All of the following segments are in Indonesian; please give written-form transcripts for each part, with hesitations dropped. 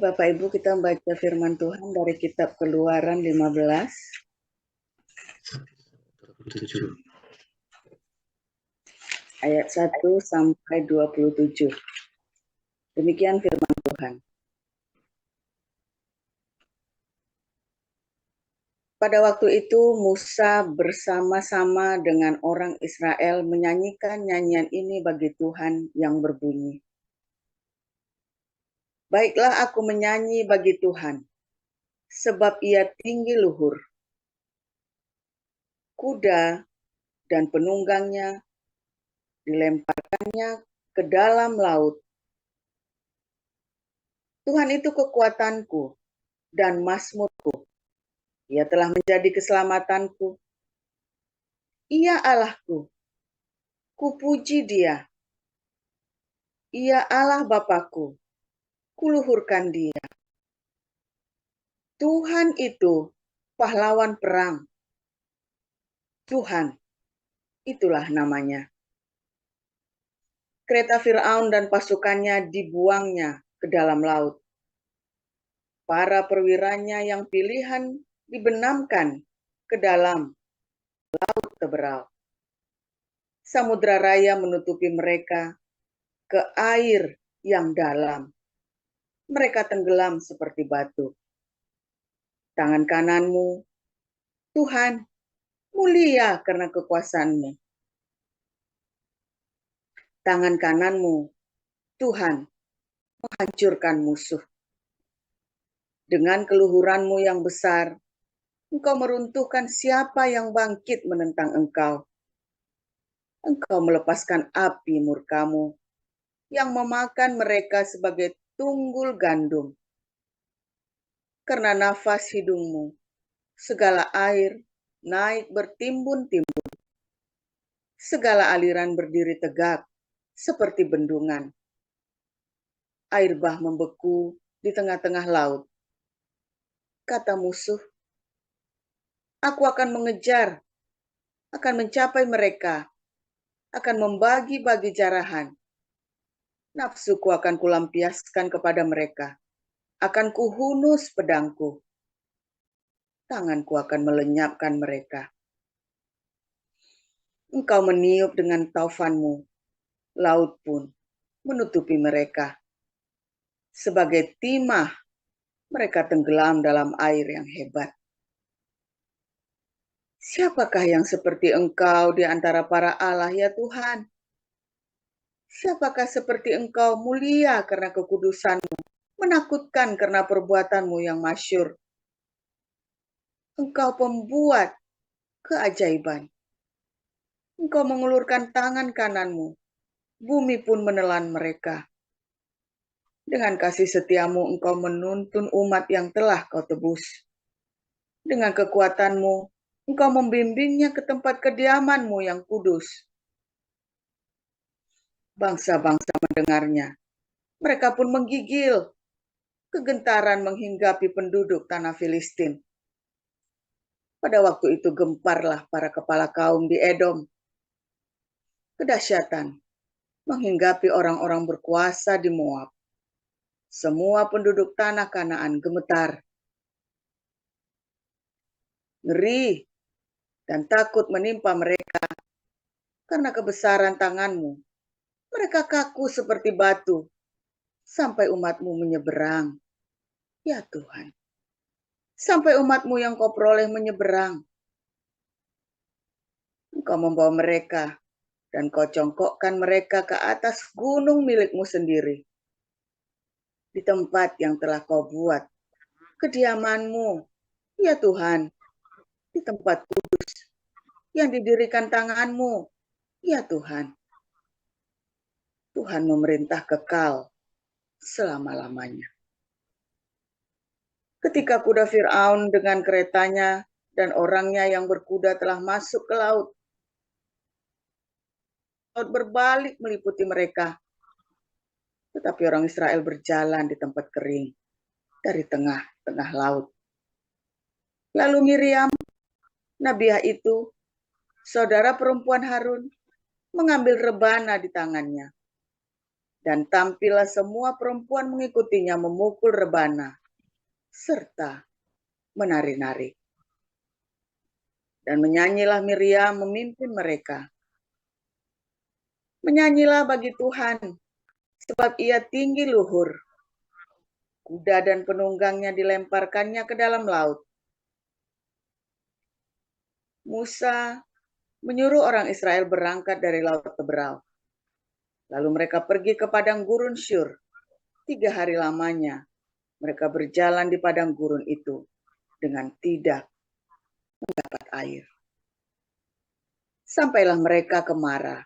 Bapak Ibu, kita membaca firman Tuhan dari kitab Keluaran 15 ayat 1 sampai 27. Demikian firman Tuhan. Pada waktu itu Musa bersama-sama dengan orang Israel menyanyikan nyanyian ini bagi Tuhan yang berbunyi. Baiklah aku menyanyi bagi Tuhan, sebab ia tinggi luhur. Kuda dan penunggangnya dilemparkannya ke dalam laut. Tuhan itu kekuatanku dan mazmurku. Ia telah menjadi keselamatanku. Ia Allahku. Kupuji Dia. Ia Allah Bapakku. Kuluhurkan Dia. Tuhan itu pahlawan perang. Tuhan, itulah namanya. Kereta Firaun dan pasukannya dibuangnya ke dalam laut. Para perwiranya yang pilihan dibenamkan ke dalam laut Teberau. Samudra raya menutupi mereka ke air yang dalam. Mereka tenggelam seperti batu. Tangan kananmu, Tuhan, mulia karena kekuasaanmu. Tangan kananmu, Tuhan, menghancurkan musuh. Dengan keluhuranmu yang besar, Engkau meruntuhkan siapa yang bangkit menentang Engkau. Engkau melepaskan api murkamu yang memakan mereka sebagai tunggul gandum. Karena nafas hidungmu, segala air naik bertimbun-timbun. Segala aliran berdiri tegak seperti bendungan. Air bah membeku di tengah-tengah laut. Kata musuh, aku akan mengejar, akan mencapai mereka, akan membagi-bagi jarahan. Nafsuku akan kulampiaskan kepada mereka, akan kuhunus pedangku. Tanganku akan melenyapkan mereka. Engkau meniup dengan taufanmu, laut pun menutupi mereka. Sebagai timah, mereka tenggelam dalam air yang hebat. Siapakah yang seperti Engkau di antara para Allah, ya Tuhan? Siapakah seperti Engkau mulia karena kekudusan-Mu, menakutkan karena perbuatanmu yang masyhur? Engkau pembuat keajaiban. Engkau mengulurkan tangan kananmu, bumi pun menelan mereka. Dengan kasih setiamu Engkau menuntun umat yang telah Kau tebus. Dengan kekuatanmu Engkau membimbingnya ke tempat kediaman-Mu yang kudus. Bangsa-bangsa mendengarnya. Mereka pun menggigil. Kegentaran menghinggapi penduduk tanah Filistin. Pada waktu itu gemparlah para kepala kaum di Edom. Kedahsyatan menghinggapi orang-orang berkuasa di Moab. Semua penduduk tanah Kanaan gemetar. Ngeri dan takut menimpa mereka karena kebesaran tangan-Mu. Mereka kaku seperti batu sampai umat-Mu menyeberang. Ya Tuhan, sampai umat-Mu yang Kau peroleh menyeberang. Engkau membawa mereka dan Kau congkokkan mereka ke atas gunung milik-Mu sendiri. Di tempat yang telah Kau buat, kediaman-Mu, ya Tuhan, di tempat kudus yang didirikan tangan-Mu, ya Tuhan. Tuhan memerintah kekal selama-lamanya. Ketika kuda Firaun dengan keretanya dan orangnya yang berkuda telah masuk ke laut, laut berbalik meliputi mereka. Tetapi orang Israel berjalan di tempat kering dari tengah-tengah laut. Lalu Miriam, nabiah itu, saudara perempuan Harun, mengambil rebana di tangannya. Dan tampillah semua perempuan mengikutinya memukul rebana, serta menari-nari. Dan menyanyilah Miriam memimpin mereka. Menyanyilah bagi Tuhan, sebab ia tinggi luhur. Kuda dan penunggangnya dilemparkannya ke dalam laut. Musa menyuruh orang Israel berangkat dari laut Teberau. Lalu mereka pergi ke padang gurun Syur. 3 hari lamanya mereka berjalan di padang gurun itu dengan tidak mendapat air. Sampailah mereka ke Mara.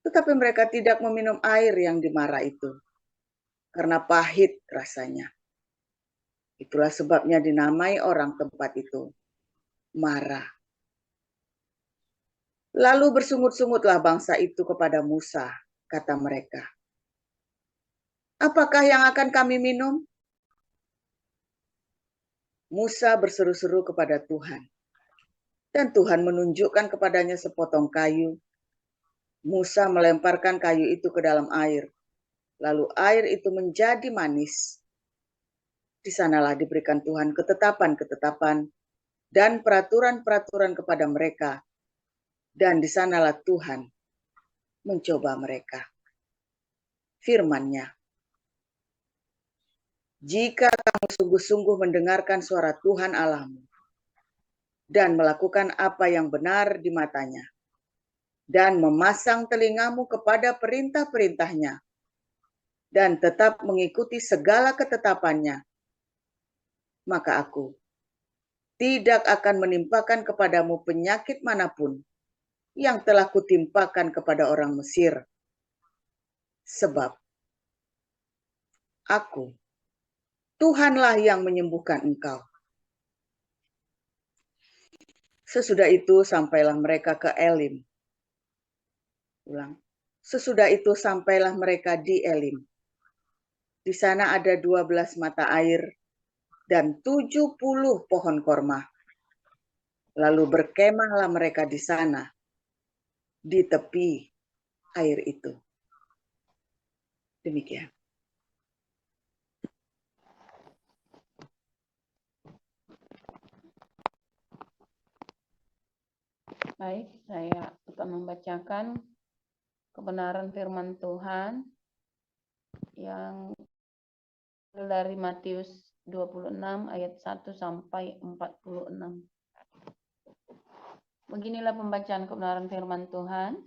Tetapi mereka tidak meminum air yang di Mara itu, karena pahit rasanya. Itulah sebabnya dinamai orang tempat itu Mara. Lalu bersungut-sungutlah bangsa itu kepada Musa, kata mereka. Apakah yang akan kami minum? Musa berseru-seru kepada Tuhan. Dan Tuhan menunjukkan kepadanya sepotong kayu. Musa melemparkan kayu itu ke dalam air. Lalu air itu menjadi manis. Di sanalah diberikan Tuhan ketetapan-ketetapan dan peraturan-peraturan kepada mereka. Dan di sanalah Tuhan mencoba mereka. Firman-Nya, jika kamu sungguh-sungguh mendengarkan suara Tuhan Allahmu dan melakukan apa yang benar di matanya, dan memasang telingamu kepada perintah-perintahnya, dan tetap mengikuti segala ketetapannya, maka aku tidak akan menimpakan kepadamu penyakit manapun yang telah kutimpakan kepada orang Mesir. Sebab aku, Tuhanlah yang menyembuhkan engkau. Sesudah itu sampailah mereka ke Elim. Ulang. Sesudah itu sampailah mereka di Elim. Di sana ada 12 mata air dan 70 pohon korma. Lalu berkemahlah mereka di sana, di tepi air itu. Demikian. Baik, saya akan membacakan kebenaran firman Tuhan yang dari Matius 26 ayat 1 sampai 46. Beginilah pembacaan kebenaran firman Tuhan.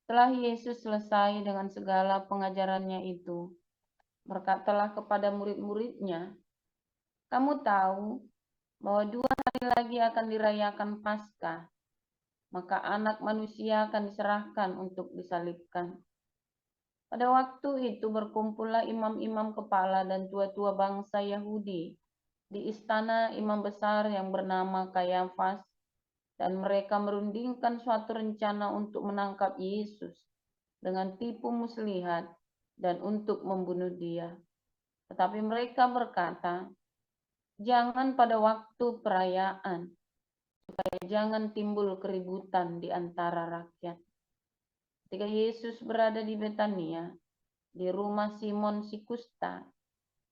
Setelah Yesus selesai dengan segala pengajarannya itu, berkatalah kepada murid-muridnya, kamu tahu bahwa 2 hari lagi akan dirayakan Paskah, maka anak manusia akan diserahkan untuk disalibkan. Pada waktu itu berkumpullah imam-imam kepala dan tua-tua bangsa Yahudi di istana imam besar yang bernama Kayafas, dan mereka merundingkan suatu rencana untuk menangkap Yesus dengan tipu muslihat dan untuk membunuh dia. Tetapi mereka berkata, jangan pada waktu perayaan, supaya jangan timbul keributan di antara rakyat. Ketika Yesus berada di Betania, di rumah Simon si Kusta,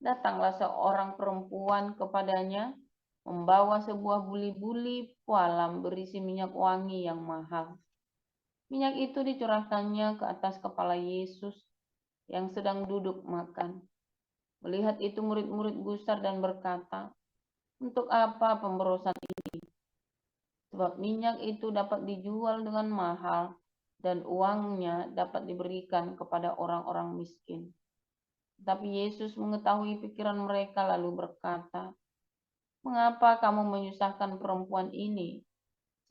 datanglah seorang perempuan kepadanya, membawa sebuah buli-buli pualam berisi minyak wangi yang mahal. Minyak itu dicurahkannya ke atas kepala Yesus yang sedang duduk makan. Melihat itu murid-murid gusar dan berkata, untuk apa pemborosan ini? Sebab minyak itu dapat dijual dengan mahal dan uangnya dapat diberikan kepada orang-orang miskin. Tapi Yesus mengetahui pikiran mereka lalu berkata, mengapa kamu menyusahkan perempuan ini?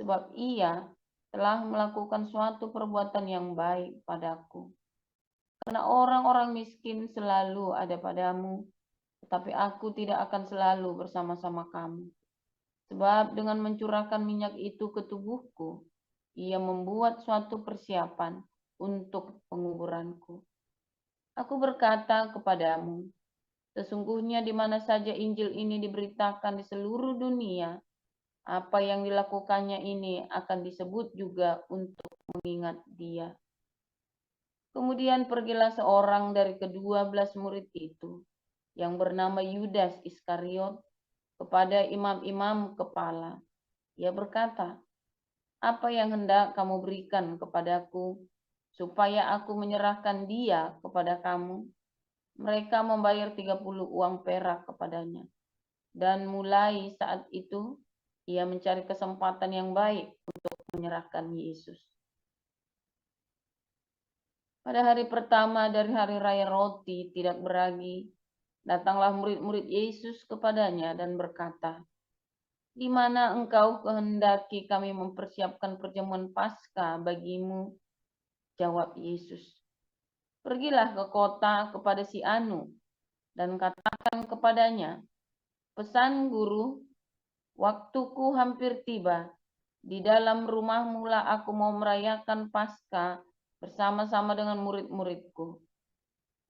Sebab ia telah melakukan suatu perbuatan yang baik padaku. Karena orang-orang miskin selalu ada padamu, tetapi aku tidak akan selalu bersama-sama kamu. Sebab dengan mencurahkan minyak itu ke tubuhku, ia membuat suatu persiapan untuk penguburanku. Aku berkata kepadamu, sesungguhnya di mana saja Injil ini diberitakan di seluruh dunia, apa yang dilakukannya ini akan disebut juga untuk mengingat dia. Kemudian pergilah seorang dari ke-12 murid itu, yang bernama Yudas Iskariot, kepada imam-imam kepala. Ia berkata, "Apa yang hendak kamu berikan kepadaku, supaya aku menyerahkan dia kepada kamu?" Mereka membayar 30 uang perak kepadanya. Dan mulai saat itu, ia mencari kesempatan yang baik untuk menyerahkan Yesus. Pada hari pertama dari hari raya roti tidak beragi, datanglah murid-murid Yesus kepadanya dan berkata, "Di mana engkau kehendaki kami mempersiapkan perjamuan Paskah bagimu?" Jawab Yesus, "Pergilah ke kota kepada si Anu dan katakan kepadanya, pesan guru, waktuku hampir tiba. Di dalam rumahmu lah aku mau merayakan Paskah bersama-sama dengan murid-muridku."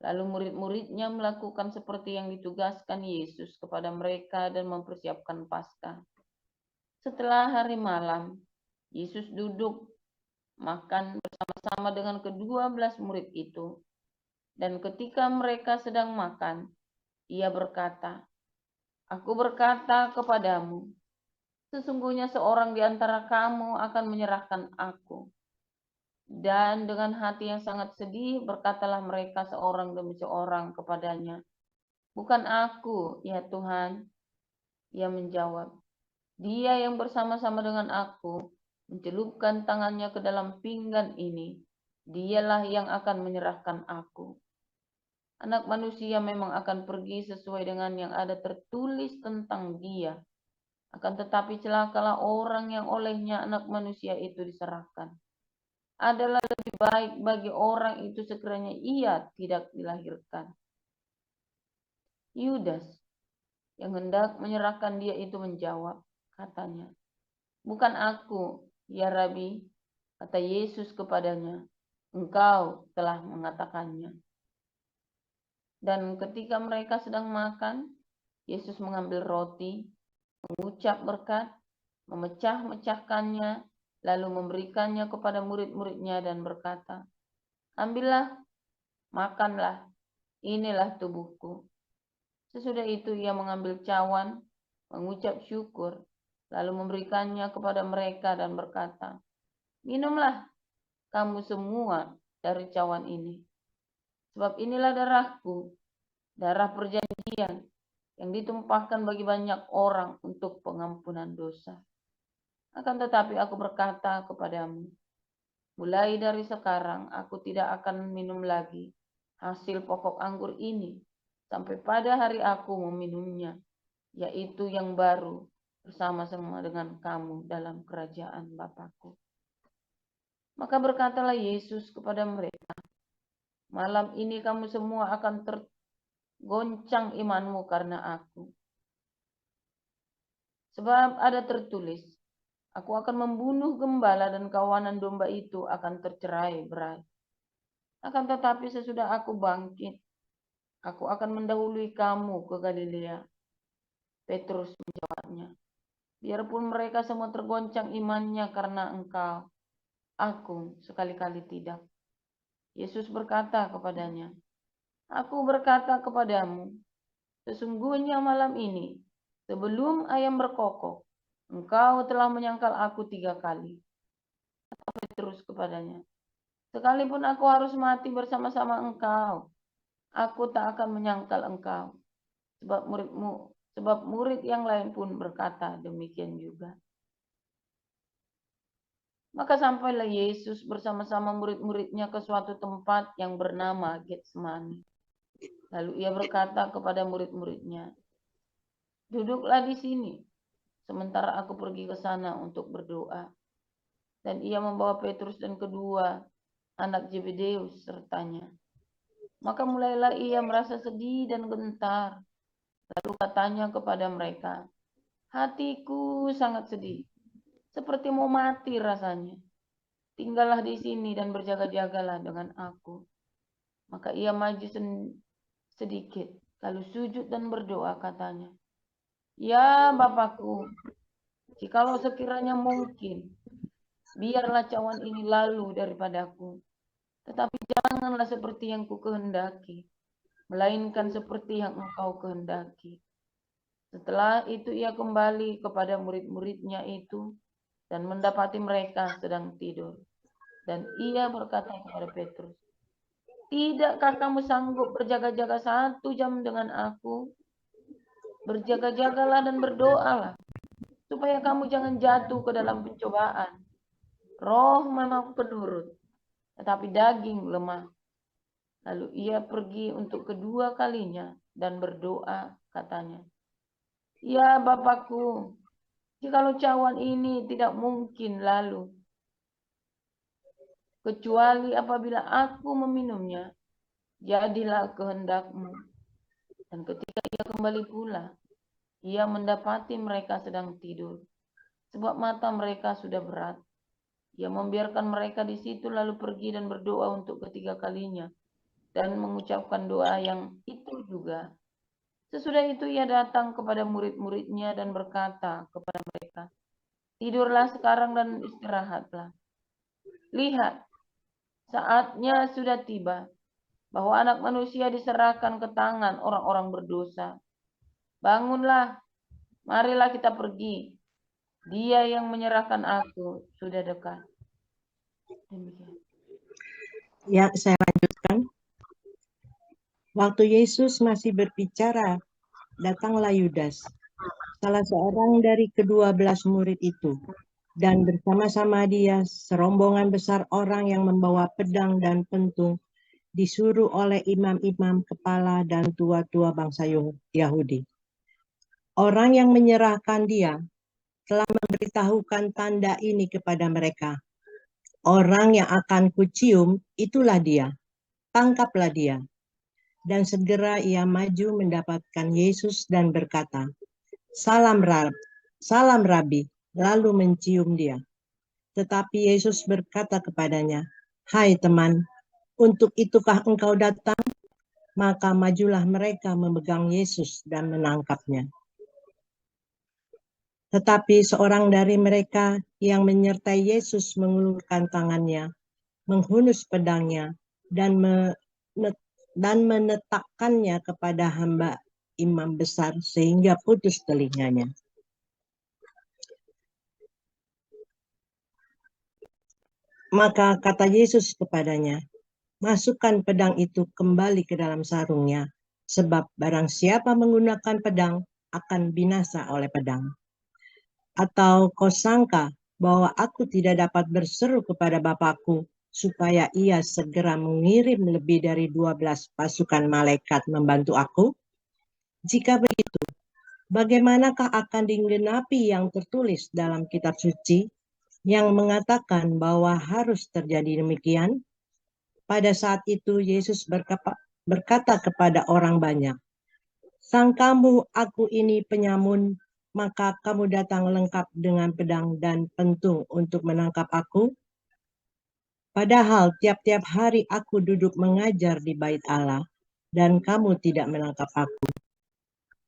Lalu murid-muridnya melakukan seperti yang ditugaskan Yesus kepada mereka dan mempersiapkan Paskah. Setelah hari malam, Yesus duduk makan bersama-sama dengan ke-12 murid itu. Dan ketika mereka sedang makan, ia berkata, "Aku berkata kepadamu, sesungguhnya seorang di antara kamu akan menyerahkan aku." Dan dengan hati yang sangat sedih berkatalah mereka seorang demi seorang kepadanya, "Bukan aku, ya Tuhan." Ia menjawab, "Dia yang bersama-sama dengan aku mencelupkan tangannya ke dalam pinggan ini, dialah yang akan menyerahkan aku. Anak manusia memang akan pergi sesuai dengan yang ada tertulis tentang dia. Akan tetapi celakalah orang yang olehnya anak manusia itu diserahkan. Adalah lebih baik bagi orang itu sekiranya ia tidak dilahirkan." Yudas yang hendak menyerahkan dia itu menjawab, katanya, "Bukan aku, ya Rabi." Kata Yesus kepadanya, "Engkau telah mengatakannya." Dan ketika mereka sedang makan, Yesus mengambil roti, mengucap berkat, memecah-mecahkannya, lalu memberikannya kepada murid-muridnya dan berkata, "Ambillah, makanlah, inilah tubuhku." Sesudah itu ia mengambil cawan, mengucap syukur, lalu memberikannya kepada mereka dan berkata, "Minumlah kamu semua dari cawan ini. Sebab inilah darahku, darah perjanjian yang ditumpahkan bagi banyak orang untuk pengampunan dosa. Akan tetapi aku berkata kepadamu, mulai dari sekarang aku tidak akan minum lagi hasil pokok anggur ini sampai pada hari aku meminumnya, yaitu yang baru bersama-sama dengan kamu dalam kerajaan Bapakku." Maka berkatalah Yesus kepada mereka, "Malam ini kamu semua akan tergoncang imanmu karena aku. Sebab ada tertulis, aku akan membunuh gembala dan kawanan domba itu akan tercerai-berai. Akan tetapi sesudah aku bangkit, aku akan mendahului kamu ke Galilea." Petrus menjawabnya, "Biarpun mereka semua tergoncang imannya karena engkau, aku sekali-kali tidak." Yesus berkata kepadanya, "Aku berkata kepadamu, sesungguhnya malam ini, sebelum ayam berkokok, engkau telah menyangkal aku 3 kali." Kata Petrus kepadanya, "Sekalipun aku harus mati bersama-sama engkau, aku tak akan menyangkal engkau." Sebab murid yang lain pun berkata demikian juga. Maka sampailah Yesus bersama-sama murid-muridnya ke suatu tempat yang bernama Getsemani. Lalu ia berkata kepada murid-muridnya, "Duduklah di sini, sementara aku pergi ke sana untuk berdoa." Dan ia membawa Petrus dan kedua anak Zebedeus sertanya. Maka mulailah ia merasa sedih dan gentar. Lalu katanya kepada mereka, "Hatiku sangat sedih, seperti mau mati rasanya. Tinggallah di sini dan berjaga-jagalah dengan aku." Maka ia maju sedikit, lalu sujud dan berdoa katanya, "Ya Bapakku, jikalau sekiranya mungkin, biarlah cawan ini lalu daripadaku. Tetapi janganlah seperti yang kukehendaki, melainkan seperti yang engkau kehendaki. Setelah itu ia kembali kepada murid-muridnya itu dan mendapati mereka sedang tidur. Dan ia berkata kepada Petrus, "Tidakkah kamu sanggup berjaga-jaga 1 jam dengan aku? Berjaga-jagalah dan berdoalah, supaya kamu jangan jatuh ke dalam pencobaan. Roh memang penurut, tetapi daging lemah." Lalu ia pergi untuk kedua kalinya dan berdoa, katanya, "Ya Bapakku, jikalau cawan ini tidak mungkin lalu, kecuali apabila aku meminumnya, jadilah kehendakmu." Dan ketika ia kembali pula, ia mendapati mereka sedang tidur, sebab mata mereka sudah berat. Ia membiarkan mereka di situ lalu pergi dan berdoa untuk ketiga kalinya dan mengucapkan doa yang itu juga. Sesudah itu ia datang kepada murid-muridnya dan berkata kepada mereka, "Tidurlah sekarang dan istirahatlah. Lihat, saatnya sudah tiba bahwa Anak Manusia diserahkan ke tangan orang-orang berdosa. Bangunlah, marilah kita pergi. Dia yang menyerahkan aku sudah dekat." Demikian. Ya, saya lanjutkan. Waktu Yesus masih berbicara, datanglah Yudas, salah seorang dari ke-12 murid itu, dan bersama-sama dia serombongan besar orang yang membawa pedang dan pentung, disuruh oleh imam-imam kepala dan tua-tua bangsa Yahudi. Orang yang menyerahkan dia telah memberitahukan tanda ini kepada mereka. Orang yang akan kucium, itulah dia. Tangkaplah dia. Dan segera ia maju mendapatkan Yesus dan berkata, salam Rabi, lalu mencium dia. Tetapi Yesus berkata kepadanya, hai teman, untuk itukah engkau datang? Maka majulah mereka memegang Yesus dan menangkapnya. Tetapi seorang dari mereka yang menyertai Yesus mengulurkan tangannya, menghunus pedangnya, dan menetakkannya kepada hamba imam besar sehingga putus telinganya. Maka kata Yesus kepadanya, masukkan pedang itu kembali ke dalam sarungnya, sebab barang siapa menggunakan pedang akan binasa oleh pedang. Atau kau sangka bahwa aku tidak dapat berseru kepada Bapakku supaya ia segera mengirim lebih dari 12 pasukan malaikat membantu aku? Jika begitu, bagaimanakah akan digenapi yang tertulis dalam kitab suci yang mengatakan bahwa harus terjadi demikian? Pada saat itu Yesus berkata kepada orang banyak, sangkamu aku ini penyamun, maka kamu datang lengkap dengan pedang dan pentung untuk menangkap aku? Padahal tiap-tiap hari aku duduk mengajar di bait Allah, dan kamu tidak menangkap aku.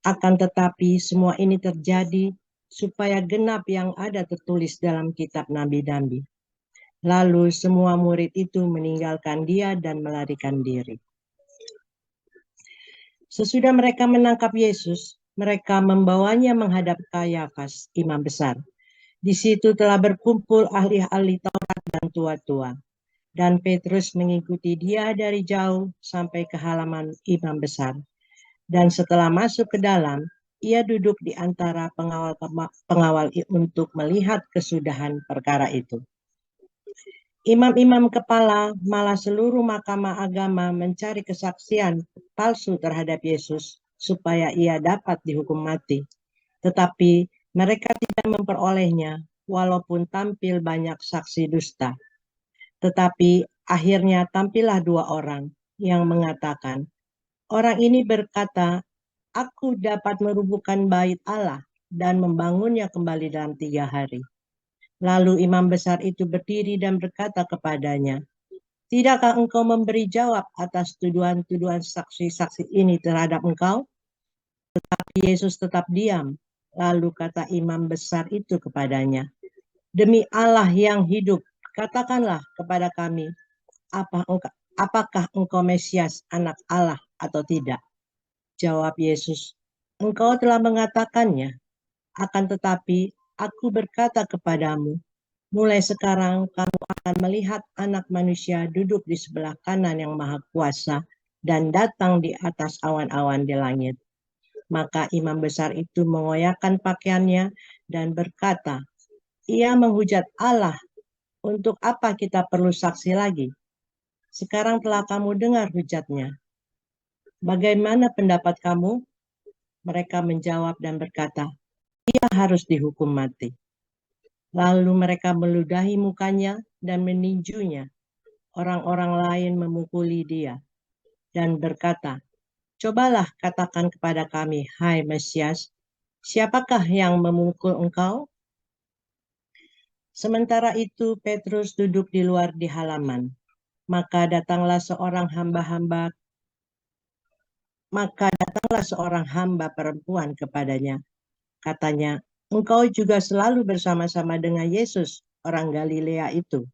Akan tetapi semua ini terjadi supaya genap yang ada tertulis dalam kitab nabi-nabi. Lalu semua murid itu meninggalkan dia dan melarikan diri. Sesudah mereka menangkap Yesus, mereka membawanya menghadap Kayafas, imam besar. Di situ telah berkumpul ahli-ahli Taurat dan tua-tua. Dan Petrus mengikuti dia dari jauh sampai ke halaman imam besar. Dan setelah masuk ke dalam, ia duduk di antara pengawal untuk melihat kesudahan perkara itu. Imam-imam kepala malah seluruh mahkamah agama mencari kesaksian palsu terhadap Yesus supaya ia dapat dihukum mati. Tetapi mereka tidak memperolehnya walaupun tampil banyak saksi dusta. Tetapi akhirnya tampillah 2 orang yang mengatakan, orang ini berkata, aku dapat merubuhkan bait Allah dan membangunnya kembali dalam 3 hari. Lalu imam besar itu berdiri dan berkata kepadanya, tidakkah engkau memberi jawab atas tuduhan-tuduhan saksi-saksi ini terhadap engkau? Tetapi Yesus tetap diam. Lalu kata imam besar itu kepadanya, demi Allah yang hidup, katakanlah kepada kami, apakah engkau Mesias, anak Allah atau tidak? Jawab Yesus, engkau telah mengatakannya. Akan tetapi aku berkata kepadamu, mulai sekarang kamu akan melihat Anak Manusia duduk di sebelah kanan yang Maha Kuasa dan datang di atas awan-awan di langit. Maka imam besar itu mengoyakkan pakaiannya dan berkata, ia menghujat Allah, untuk apa kita perlu saksi lagi? Sekarang telah kamu dengar hujatnya. Bagaimana pendapat kamu? Mereka menjawab dan berkata, ia harus dihukum mati. Lalu mereka meludahi mukanya dan meninjunya. Orang-orang lain memukuli dia dan berkata, cobalah katakan kepada kami, hai Mesias, siapakah yang memukul engkau? Sementara itu Petrus duduk di luar di halaman. Maka datanglah seorang hamba perempuan kepadanya. Katanya, engkau juga selalu bersama-sama dengan Yesus, orang Galilea itu.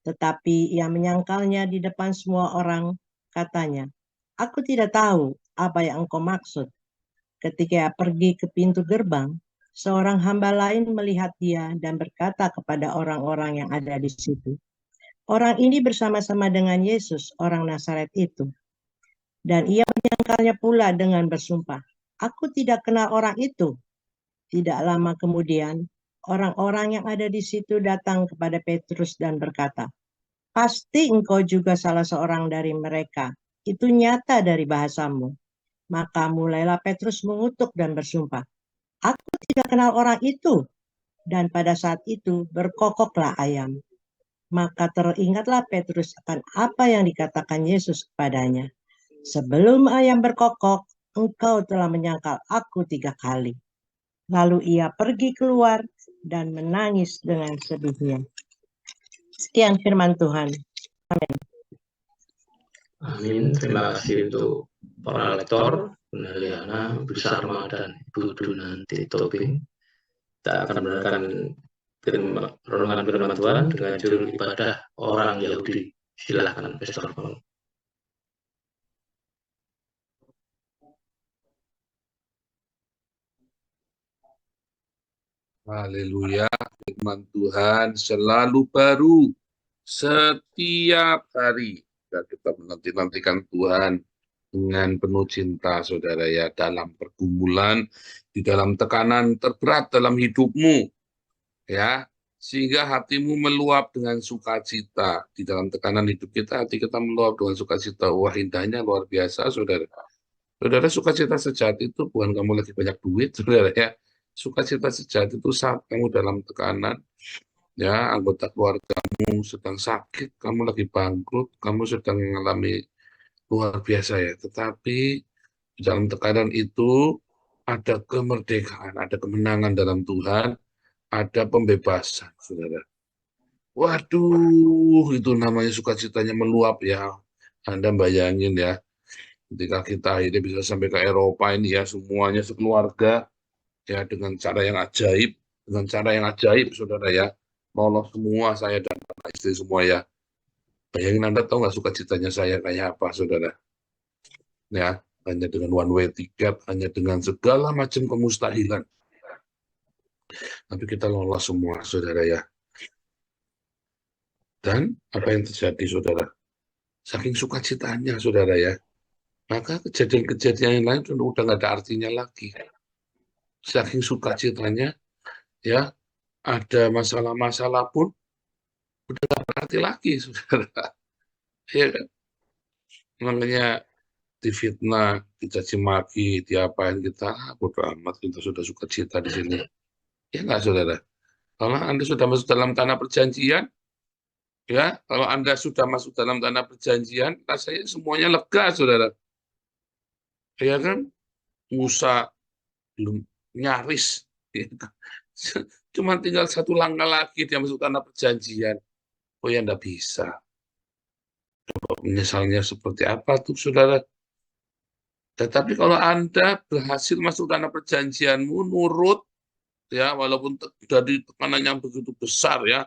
Tetapi ia menyangkalnya di depan semua orang, katanya, aku tidak tahu apa yang engkau maksud. Ketika ia pergi ke pintu gerbang, seorang hamba lain melihat dia dan berkata kepada orang-orang yang ada di situ, orang ini bersama-sama dengan Yesus, orang Nazaret itu. Dan ia menyangkalnya pula dengan bersumpah, aku tidak kenal orang itu. Tidak lama kemudian, orang-orang yang ada di situ datang kepada Petrus dan berkata, pasti engkau juga salah seorang dari mereka. Itu nyata dari bahasamu. Maka mulailah Petrus mengutuk dan bersumpah, aku tidak kenal orang itu. Dan pada saat itu berkokoklah ayam. Maka teringatlah Petrus akan apa yang dikatakan Yesus kepadanya. Sebelum ayam berkokok, engkau telah menyangkal aku 3 kali. Lalu ia pergi keluar dan menangis dengan sedihnya. Sekian firman Tuhan. Amin. Terima kasih untuk para lektor, Bunda Liana, Bu Sarma, dan Ibu Dunanti Tobing. Kita akan mendengarkan renungan firman Tuhan dengan judul ibadah orang Yahudi. Silakan, Pastor Paul. Haleluya, firman Tuhan selalu baru setiap hari. Dan kita menanti-nantikan Tuhan dengan penuh cinta, saudara ya, dalam pergumulan, di dalam tekanan terberat dalam hidupmu, ya, sehingga hatimu meluap dengan sukacita. Di dalam tekanan hidup kita, hati kita meluap dengan sukacita. Wah, indahnya luar biasa, saudara. Saudara, sukacita sejati itu bukan kamu lagi banyak duit, saudara ya. Sukacita sejati itu saat kamu dalam tekanan, ya, anggota keluargamu sedang sakit, kamu lagi bangkrut, kamu sedang mengalami luar biasa ya. Tetapi di dalam tekanan itu ada kemerdekaan, ada kemenangan dalam Tuhan, ada pembebasan, saudara. Waduh, itu namanya sukacitanya meluap ya. Anda bayangin ya, ketika kita akhirnya bisa sampai ke Eropa ini ya, semuanya sekeluarga, ya, dengan cara yang ajaib, saudara ya, lolos semua saya dan anak istri semua ya. Bayangin, Anda tahu nggak sukacitanya saya kayak apa, saudara? Ya, hanya dengan one way ticket, hanya dengan segala macam kemustahilan. Tapi kita lolos semua, saudara ya. Dan apa yang terjadi, saudara? Saking sukacitanya, saudara ya, maka kejadian-kejadian yang lain udah nggak ada artinya lagi. Saking sukacitanya, ya, ada masalah-masalah pun udah nggak berarti lagi, saudara. Ya, namanya difitnah, dicaci maki, diapain kita, bodo amat, kita sudah sukacita di sini. Ya nggak, saudara? Kalau Anda sudah masuk dalam tanah perjanjian, ya, kalau Anda sudah masuk dalam tanah perjanjian, rasanya semuanya lega, saudara. Ya kan? Musa belum nyaris, ya kan? Cuma tinggal 1 langkah lagi dia masuk tanah perjanjian. Oh ya, enggak bisa. Misalnya seperti apa tuh, saudara? Tetapi kalau Anda berhasil masuk tanah perjanjianmu, nurut, ya, walaupun dari tekanan yang begitu besar ya,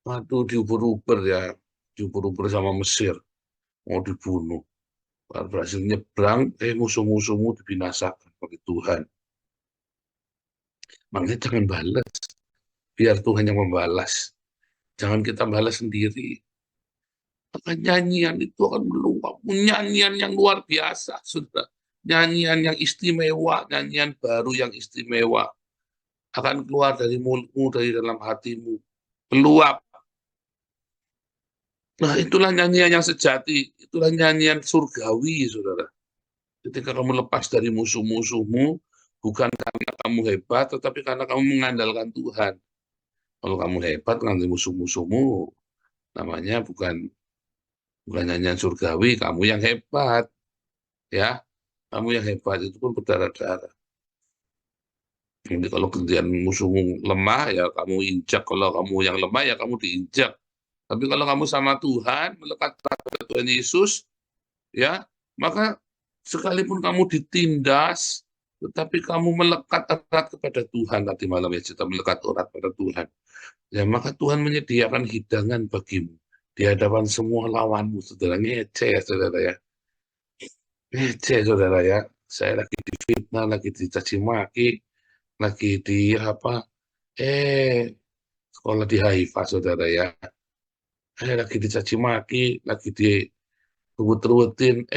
waduh, diuber-uber ya, diuber-uber sama Mesir, mau dibunuh. Berhasil nyebrang, musuh-musuhmu dibinasakan oleh Tuhan. Makanya jangan balas, biar Tuhan yang membalas. Jangan kita balas sendiri. Maka nyanyian itu akan meluap, nyanyian yang luar biasa, sudah. Nyanyian yang istimewa, nyanyian baru yang istimewa akan keluar dari mulutmu, dari dalam hatimu, meluap. Nah, itulah nyanyian yang sejati, itulah nyanyian surgawi, saudara. Ketika kamu lepas dari musuh-musuhmu, bukan karena kamu hebat, tetapi karena kamu mengandalkan Tuhan. Kalau kamu hebat, nanti musuh-musuhmu, namanya bukan nyanyian surgawi, kamu yang hebat, ya. Kamu yang hebat itu pun berdarah-darah. Jadi kalau kerjaan musuhmu lemah, ya kamu injak. Kalau kamu yang lemah, ya kamu diinjak. Tapi kalau kamu sama Tuhan, melekat pada Tuhan Yesus, ya, maka sekalipun kamu ditindas, tetapi kamu melekat erat kepada Tuhan. Tadi malam ya kita melekat erat pada Tuhan. Ya, maka Tuhan menyediakan hidangan bagimu di hadapan semua lawanmu, saudara. Ngece ya, saudara ya. Ngece, saudara ya. Saya lagi difitnah, lagi dicaci maki, lagi di apa? Sekolah di Haifa, saudara ya. Lagi dicaci maki, lagi diruwet-ruwetin,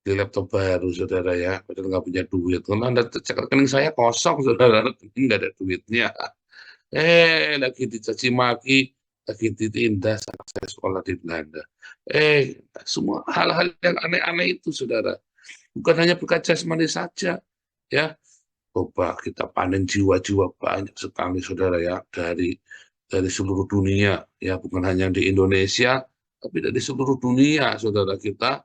di laptop baru, saudara ya. Padahal nggak punya duit. Karena Anda cek rekening saya kosong, saudara. Rekening nggak ada duitnya. Lagi dicaci maki, lagi ditindas anak saya sekolah di Belanda. Semua hal-hal yang aneh-aneh itu, saudara. Bukan hanya berkat jasmani saja, ya. Coba kita panen jiwa-jiwa banyak sekali, saudara ya, dari seluruh dunia, ya, bukan hanya di Indonesia, tapi dari seluruh dunia, saudara, kita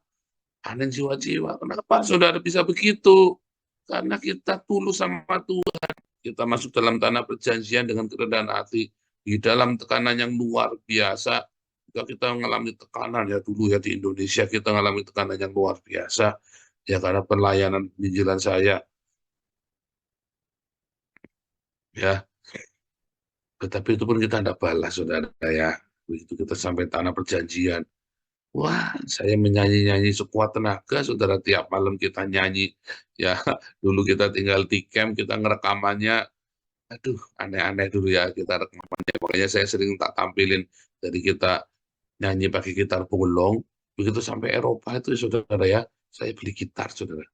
panen jiwa-jiwa. Kenapa, saudara, bisa begitu? Karena kita tulus sama Tuhan. Kita masuk dalam tanah perjanjian dengan kerendahan hati, di dalam tekanan yang luar biasa. Kita mengalami tekanan ya dulu ya di Indonesia, kita mengalami tekanan yang luar biasa ya karena pelayanan penginjilan saya ya. Tetapi itu pun kita tidak balas, saudara ya. Begitu kita sampai tanah perjanjian, wah, saya menyanyi-nyanyi sekuat tenaga, saudara. Tiap malam kita nyanyi ya. Dulu kita tinggal di camp, kita ngerekamannya. Aduh, aneh-aneh dulu ya kita rekamannya. Makanya saya sering tak tampilin dari kita nyanyi pakai gitar bolong. Begitu sampai Eropa itu, saudara ya, saya beli gitar, saudara.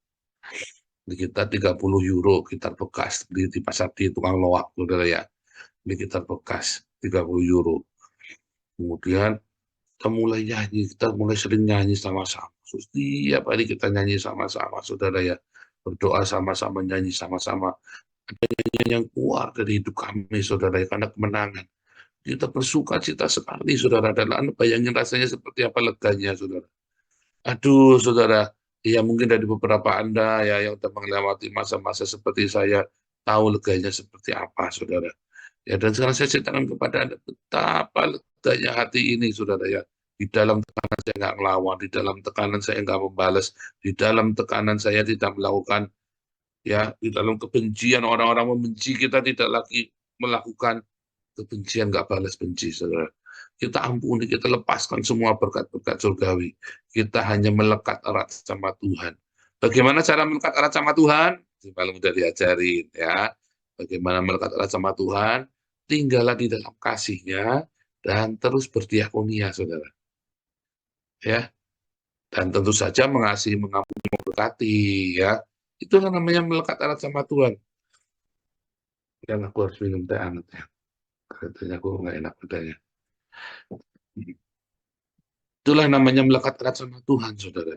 Beli gitar 30 euro, gitar bekas. Beli di pasar di tukang loak, saudara ya. Beli gitar bekas 30 euro. Kemudian kita mulai nyanyi, kita mulai sering nyanyi sama-sama. Setiap hari kita nyanyi sama-sama, saudara ya. Berdoa sama-sama, nyanyi sama-sama. Ada nyanyian yang keluar dari hidup kami, saudara, karena kemenangan. Kita bersuka cita sekali, saudara. Dan Anda bayangin rasanya seperti apa leganya, saudara. Aduh, saudara. Ya mungkin dari beberapa Anda ya yang telah melewati masa-masa seperti saya, tahu leganya seperti apa, saudara. Ya, dan sekarang saya ceritakan kepada Anda betapa leganya hati ini, saudara ya. Di dalam tekanan saya nggak ngelawan, di dalam tekanan saya nggak membalas, di dalam tekanan saya tidak melakukan, ya, di dalam kebencian orang-orang membenci kita tidak lagi melakukan kebencian, nggak balas benci, saudara. Kita ampuni, kita lepaskan semua berkat-berkat surgawi. Kita hanya melekat erat sama Tuhan. Bagaimana cara melekat erat sama Tuhan? Malam udah diajarin ya. Bagaimana melekat erat sama Tuhan? Tinggallah di dalam kasih-Nya dan terus berdiakonia, saudara. Ya, dan tentu saja mengasihi, mengampuni, memberkati, ya. Itu namanya melekat erat sama Tuhan. Dan aku harus minum teh hangat ya. Katanya aku nggak enak badannya. Itulah namanya melekat erat sama Tuhan, saudara.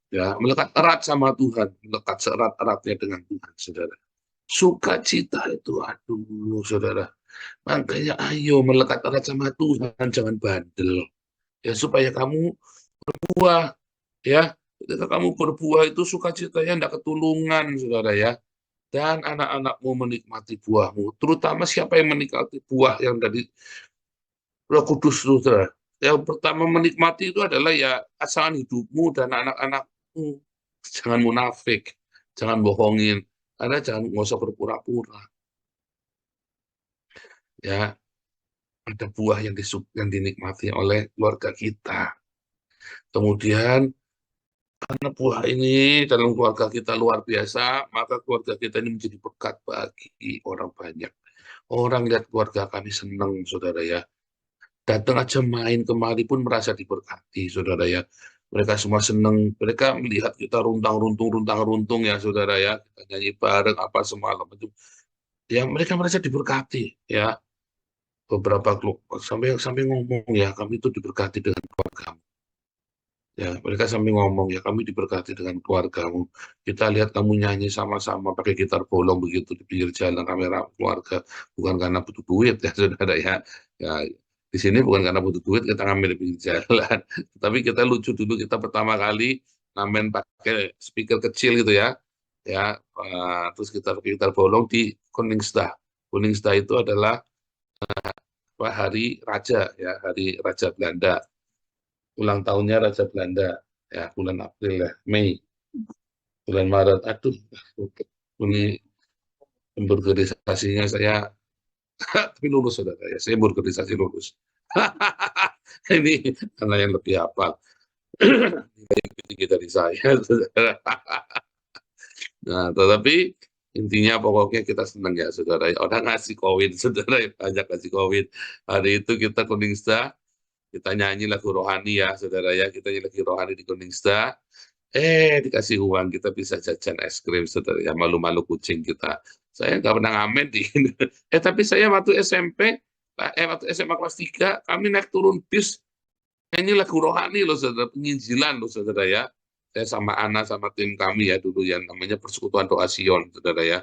Ya, melekat erat sama Tuhan, melekat seerat-eratnya dengan Tuhan, saudara. Sukacita itu, aduh, saudara. Makanya ayo melekat erat sama Tuhan, jangan bandel. Ya, supaya kamu berbuah, ya. Ketika kamu berbuah itu sukacitanya tidak ketulungan, saudara ya. Dan anak-anakmu menikmati buahmu, terutama siapa yang menikmati buah yang dari Roh Kudus, saudara. Yang pertama menikmati itu adalah ya pasangan hidupmu dan anak-anakmu. Jangan munafik, jangan bohongin, karena nggak usah berpura-pura. Ya, ada buah yang dinikmati oleh keluarga kita. Kemudian karena buah ini dalam keluarga kita luar biasa, maka keluarga kita ini menjadi berkat bagi orang banyak. Orang lihat keluarga kami senang, saudara ya. Datang aja main kemari pun merasa diberkati, saudara ya. Mereka semua senang, mereka melihat kita runtang-runtung ya, saudara ya. Kita nyanyi bareng apa semalam itu. Ya, mereka merasa diberkati ya. Beberapa sampai sampai ngomong ya, kami itu diberkati dengan keluarga. Ya, mereka sambil ngomong, ya kami diberkati dengan keluargamu. Kita lihat kamu nyanyi sama-sama pakai gitar bolong begitu di pinggir jalan, kamera keluarga. Bukan karena butuh duit ya, saudara ya. Ya, di sini bukan karena butuh duit kita ngambil di pinggir jalan. Tapi kita lucu dulu, kita pertama kali ngamen pakai speaker kecil gitu ya. Ya, terus kita pakai gitar bolong di Koningsda. Koningsda itu adalah hari Raja ya, hari Raja Belanda. Ulang tahunnya Raja Belanda ya, bulan April ya, Mei, bulan Maret. Aduh, ini berorganisasinya saya tapi lulus, saudara ya, saya berorganisasi lulus. Ini karena yang lebih hafal lebih tinggi dari saya, saudara. Nah, tetapi intinya pokoknya kita senang ya, saudara. Orang ngasih koin, saudara, banyak ngasih koin. Hari itu kita Koningsda, kita nyanyi lagu rohani ya, saudara ya. Kita nyanyi lagu rohani di Koningsda. Dikasih uang, kita bisa jajan es krim, saudara ya. Malu-malu kucing kita. Saya nggak pernah ngamen di tapi saya waktu SMP, waktu SMA kelas 3, kami naik turun bis, nyanyi lagu rohani loh, saudara. Penginjilan loh, saudara ya. Saya sama Ana, sama tim kami ya dulu, yang namanya Persekutuan Doa Sion, saudara ya.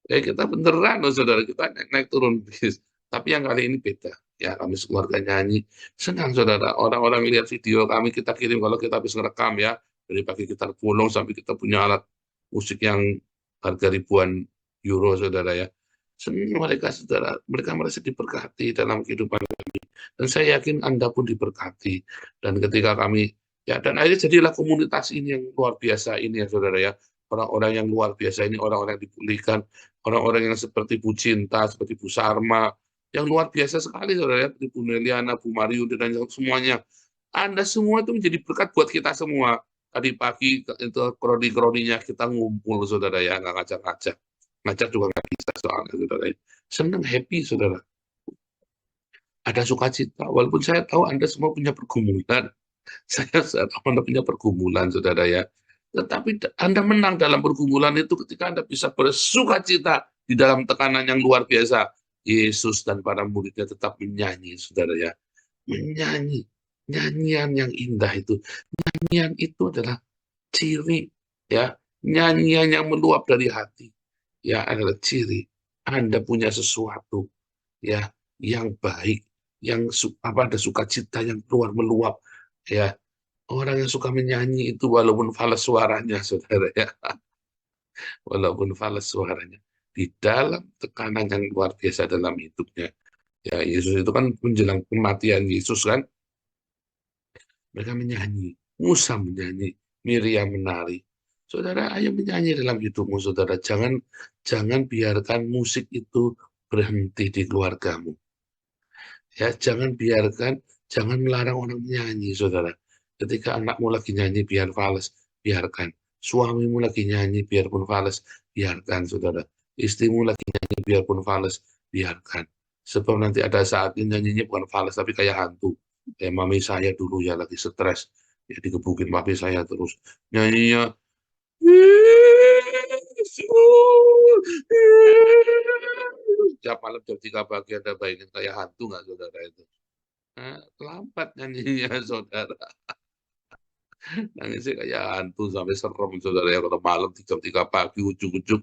Kita beneran loh, saudara, kita naik turun bis. Tapi yang kali ini beda. Ya, kami sekeluarga nyanyi. Senang, saudara. Orang-orang lihat video kami, kita kirim kalau kita habis ngerekam ya. Dari pagi gitar pulung sampai kita punya alat musik yang harga ribuan euro, saudara ya. Senang mereka, saudara. Mereka merasa diberkati dalam kehidupan kami. Dan saya yakin Anda pun diberkati. Dan ketika kami, ya, dan akhirnya jadilah komunitas ini yang luar biasa ini ya, saudara ya. Orang-orang yang luar biasa ini, orang-orang yang dipulihkan, orang-orang yang seperti Bu Cinta, seperti Bu Sarma, yang luar biasa sekali, saudara ya, seperti Bu Neliana, Bu Mario, dan semuanya. Anda semua itu menjadi berkat buat kita semua. Tadi pagi itu kroni-kroninya kita ngumpul, saudara ya, nggak ngajak-ngajak. Ngajak juga nggak bisa soalnya, saudara ya. Senang, happy, saudara. Ada sukacita, walaupun saya tahu Anda semua punya pergumulan. Saya tahu Anda punya pergumulan, saudara ya. Tetapi Anda menang dalam pergumulan itu ketika Anda bisa bersukacita di dalam tekanan yang luar biasa. Yesus dan para muridnya tetap menyanyi, saudara ya. Menyanyi. Nyanyian yang indah itu. Nyanyian itu adalah ciri, ya. Nyanyian yang meluap dari hati. Ya, adalah ciri Anda punya sesuatu, ya, yang baik, yang ada sukacita yang keluar meluap, ya. Orang yang suka menyanyi itu walaupun fals suaranya, saudara ya, walaupun fals suaranya, di dalam tekanan yang luar biasa dalam hidupnya. Ya, Yesus itu kan menjelang kematian Yesus kan, mereka menyanyi, Musa menyanyi, Miriam menari. Saudara, ayo menyanyi dalam hidupmu, saudara. Jangan biarkan musik itu berhenti di keluargamu. Ya, jangan melarang orang menyanyi, saudara. Ketika anakmu lagi nyanyi, biar fals, biarkan. Suamimu lagi nyanyi, biarpun fals, biarkan, saudara. Istrimu lagi nyanyi, biarpun fals, biarkan. Sebab nanti ada saatnya nyanyinya bukan fals, tapi kayak hantu. Kayak mami saya dulu ya, lagi stres. Ya, digebukin mami saya terus. Nyanyinya, tiap malam jam 3 pagi ada bayangin kayak hantu nggak, saudara itu? Lambat nyanyinya, saudara. Nangisnya kayak hantu sampai serem, saudara ya, kalau malam jam 3 pagi ujuk-ujuk.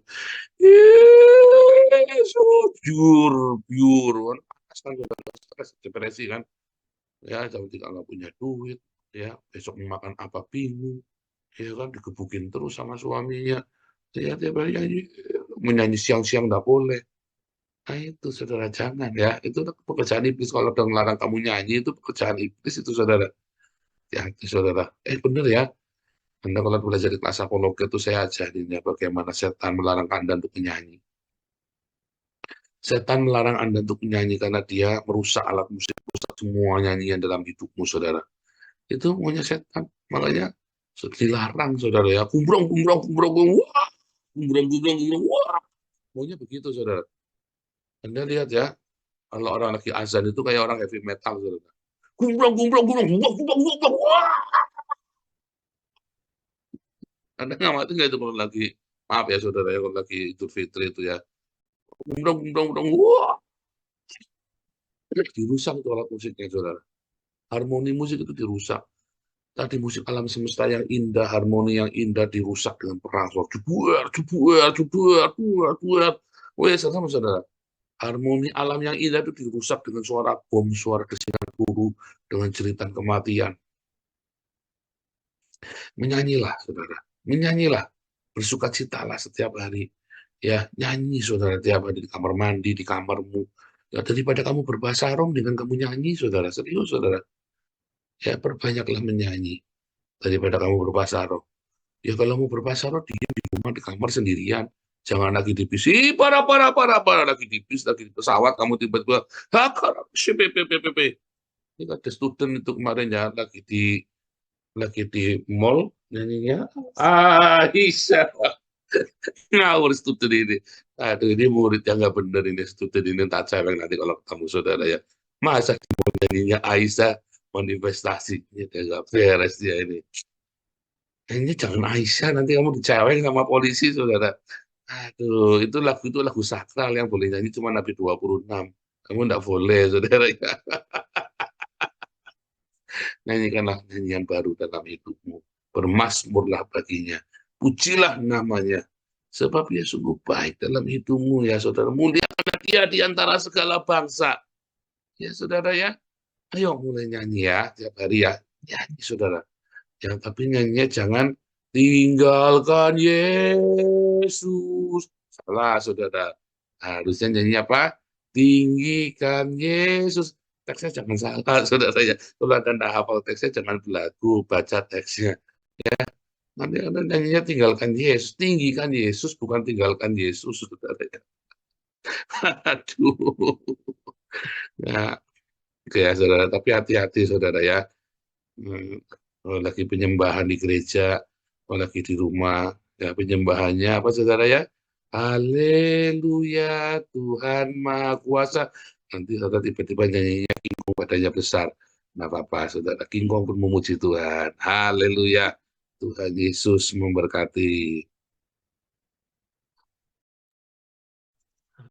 Jur, biur. Panas kan, saudara, stres, depresi kan. Ya, jam 3 nggak punya duit. Ya, besok mau makan apa bingung. Ya kan, digebukin terus sama suaminya. Ya, tiap hari menyanyi siang-siang nggak boleh. Nah itu, saudara, jangan ya. Itu pekerjaan iblis. Kalau udah melarang kamu nyanyi, itu pekerjaan iblis itu, saudara. Ya, saudara. Bener ya. Anda kalau belajar di kelas psikologi itu saya ajarin ya bagaimana setan melarang Anda untuk menyanyi. Setan melarang Anda untuk menyanyi karena dia merusak alat musik, merusak semua nyanyian dalam hidupmu, saudara. Itu maunya setan. Makanya dilarang, saudara ya. Kumbrong, kumbrong, kumbrong, kumbrong, wah. Kumbrong, kumbrong, kumbrong, wah. Maunya begitu, saudara. Anda lihat ya, kalau orang lagi azan itu kayak orang heavy metal, saudara. Kumbrong, kumbrong, kumbrong, wah, kumbrong, kumbrong, wah. Anda ngamati nggak itu kalau lagi, maaf ya saudara ya, kalau lagi Idul Fitri itu ya. Kumbrong, kumbrong, kumbrong, wah. Dirusak itu alat musiknya, saudara. Harmoni musik itu dirusak. Tadi musik alam semesta yang indah, harmoni yang indah dirusak dengan perang suara. Jebuar, jebuar, jebuar, jebuar, jebuar. Weh, sama saudara. Harmoni alam yang indah itu dirusak dengan suara bom, suara desiran peluru, dengan jeritan kematian. Menyanyilah, saudara. Menyanyilah. Bersukacitalah setiap hari. Ya, nyanyi, saudara, tiap hari di kamar mandi, di kamarmu. Ya, daripada kamu berbahasa Rom dengan kamu nyanyi, saudara. Serius, saudara. Ya, perbanyaklah menyanyi daripada kamu berbahasa Rom. Ya kalau mau berbahasa diam di rumah di kamar sendirian. Jangan lagi di bis. Ih, para lagi di bis, lagi di pesawat kamu tiba-tiba ini ada student itu kemarin ya lagi di mall nyanyinya Aisyah. Ngawur student ini. Aduh, ini murid yang nggak bener ini, student ini tak cewek nanti kalau ketemu saudara ya. Masa di mall nyanyinya Aisyah manifestasi ini nggak beres dia ini. Kayaknya jangan Aisyah, nanti kamu dicewek sama polisi, saudara. Aduh, itu lagu sakral yang boleh nyanyi cuma Nabi 26. Kamu enggak boleh, saudara. Nyanyikanlah nyanyian baru dalam hidupmu. Bermasmurlah baginya. Pujilah namanya. Sebab dia sungguh baik dalam hidupmu, ya saudara. Muliakanlah dia di antara segala bangsa. Ya, saudara ya. Ayo mulai nyanyi ya, tiap hari ya. Nyanyi, saudara. Ya, tapi nyanyinya jangan tinggalkan Yesus. Salah, saudara. Harusnya nyanyi apa? Tinggikan Yesus. Teksnya jangan salah, saudara ya. Kalau Anda hafal teksnya, jangan belagu, baca teksnya. Ya, nanti Anda nyanyinya tinggalkan Yesus. Tinggikan Yesus, bukan tinggalkan Yesus, saudara ya. Aduh. Nah, oke ya, saudara. Tapi hati-hati, saudara ya. Kalau lagi penyembahan di gereja, kalau lagi di rumah, ya penyembahannya apa saudara ya? Haleluya, Tuhan Maha Kuasa. Nanti saudara tiba-tiba nyanyinya King Kong badannya besar. Nggak apa-apa, saudara. King Kong pun memuji Tuhan. Haleluya, Tuhan Yesus memberkati.